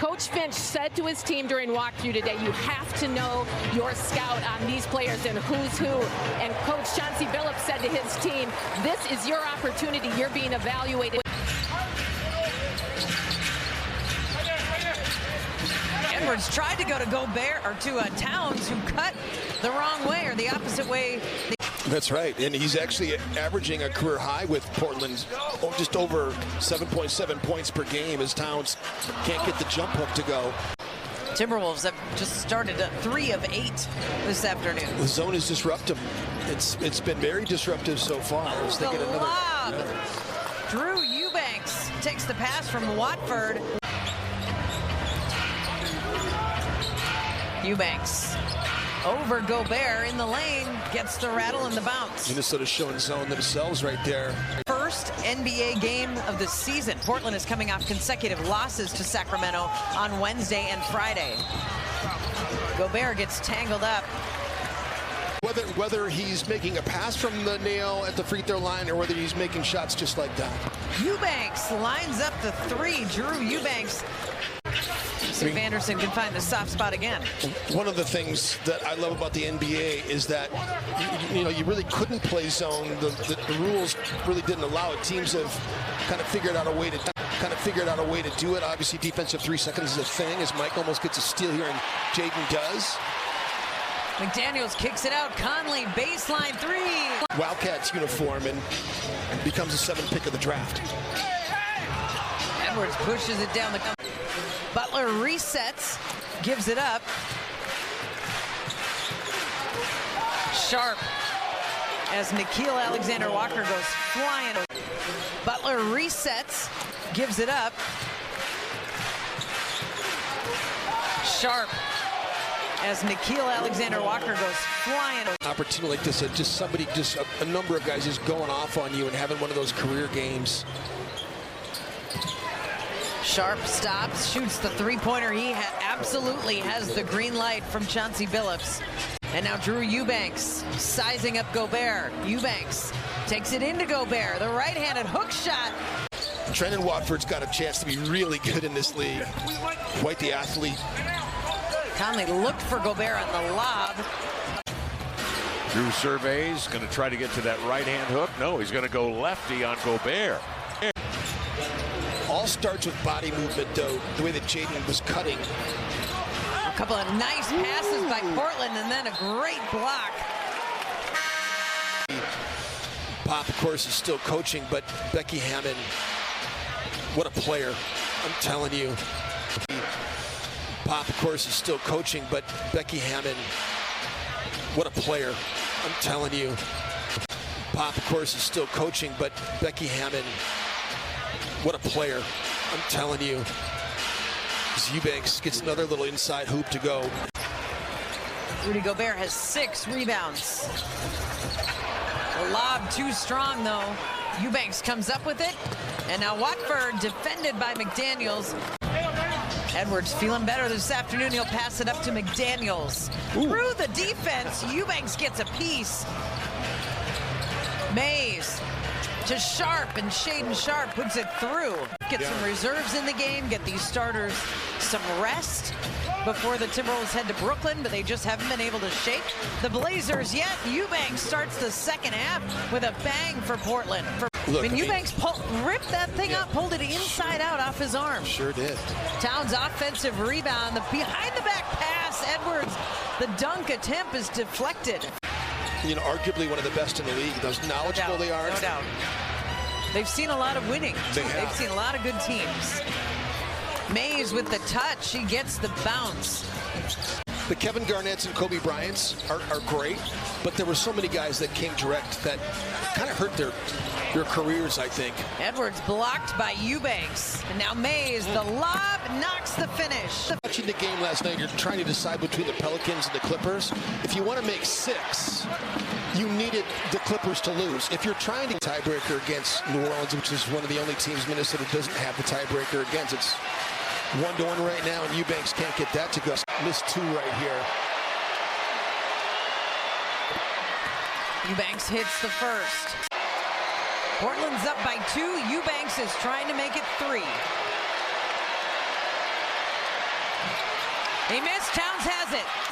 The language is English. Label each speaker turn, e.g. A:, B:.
A: Coach Finch said to his team during walkthrough today, you have to know your scout on these players and who's who. And Coach Chauncey Billups said to his team, this is your opportunity. You're being evaluated.
B: Edwards tried to go to Gobert or to Towns, who cut the wrong way or the opposite way.
C: That's right, and he's actually averaging a career high with Portland, just over 7.7 points per game as Towns can't get the jump hook to go.
B: Timberwolves have just started 3 of 8 this afternoon.
C: The zone is disruptive. It's been very disruptive so far. As they get another
B: lob. Drew Eubanks takes the pass from Watford. Eubanks over Gobert in the lane, gets the rattle and the bounce.
C: Minnesota showing zone themselves right there.
B: First NBA game of the season. Portland is coming off consecutive losses to Sacramento on Wednesday and Friday. Gobert gets tangled up.
C: Whether he's making a pass from the nail at the free throw line or whether he's making shots just like that.
B: Eubanks lines up the 3. Drew Eubanks. Steve Anderson can find the soft spot again.
C: One of the things that I love about the NBA is that you really couldn't play zone. The rules really didn't allow it. Teams have kind of figured out a way to do it. Obviously, defensive 3 seconds is a thing, as Mike almost gets a steal here, and Jaden does.
B: McDaniels kicks it out. Conley baseline 3.
C: Wildcats uniform and becomes a 7th pick of the draft.
B: Edwards pushes it down the. Butler resets, gives it up. Sharp as Nickeil Alexander-Walker goes flying. Butler resets, gives it up. Sharp as Nickeil Alexander-Walker goes flying.
C: Opportunity like this, just a number of guys just going off on you and having one of those career games.
B: Sharp stops, shoots the 3-pointer. He absolutely has the green light from Chauncey Billups. And now Drew Eubanks sizing up Gobert. Eubanks takes it into Gobert. The right-handed hook shot.
C: Trendon Watford's got a chance to be really good in this league. Quite the athlete.
B: Conley looked for Gobert on the lob.
D: Drew surveys, going to try to get to that right-hand hook. No, he's going to go lefty on Gobert.
C: All starts with body movement, though, the way that Jaden was cutting.
B: A couple of nice passes by Portland, and then a great block.
C: Pop, of course, is still coaching, but Becky Hammon, what a player, I'm telling you. Pop, of course, is still coaching, but Becky Hammon, what a player, I'm telling you. Pop, of course, is still coaching, but Becky Hammon, what a player, I'm telling you. Eubanks gets another little inside hoop to go.
B: Rudy Gobert has 6 rebounds. The lob too strong, though. Eubanks comes up with it. And now Watford defended by McDaniels. Edwards feeling better this afternoon. He'll pass it up to McDaniels. Ooh. Through the defense, Eubanks gets a piece. Mays to Sharp, and Shaden Sharp puts it through. Get some reserves in the game, get these starters some rest before the Timberwolves head to Brooklyn, but they just haven't been able to shake the Blazers yet. Eubanks starts the second half with a bang for Portland. Eubanks ripped that thing up, pulled it inside out off his arm.
C: Sure did.
B: Towns offensive rebound, the behind the back pass, Edwards, the dunk attempt is deflected.
C: Arguably one of the best in the league. Those knowledgeable they are.
B: No doubt. They've seen a lot of winning.
C: They've
B: seen a lot of good teams. Mays with the touch. He gets the bounce.
C: The Kevin Garnett's and Kobe Bryant's are great, but there were so many guys that came direct that kind of hurt their careers, I think.
B: Edwards blocked by Eubanks. And now Mays, the lob, knocks the finish.
C: Watching the game last night, you're trying to decide between the Pelicans and the Clippers. If you want to make 6, you needed the Clippers to lose. If you're trying to tiebreaker against New Orleans, which is one of the only teams Minnesota doesn't have the tiebreaker against, it's 1-1 right now, and Eubanks can't get that to go. Missed 2 right here.
B: Eubanks hits the first. Portland's up by 2. Eubanks is trying to make it 3. He missed. Towns has it.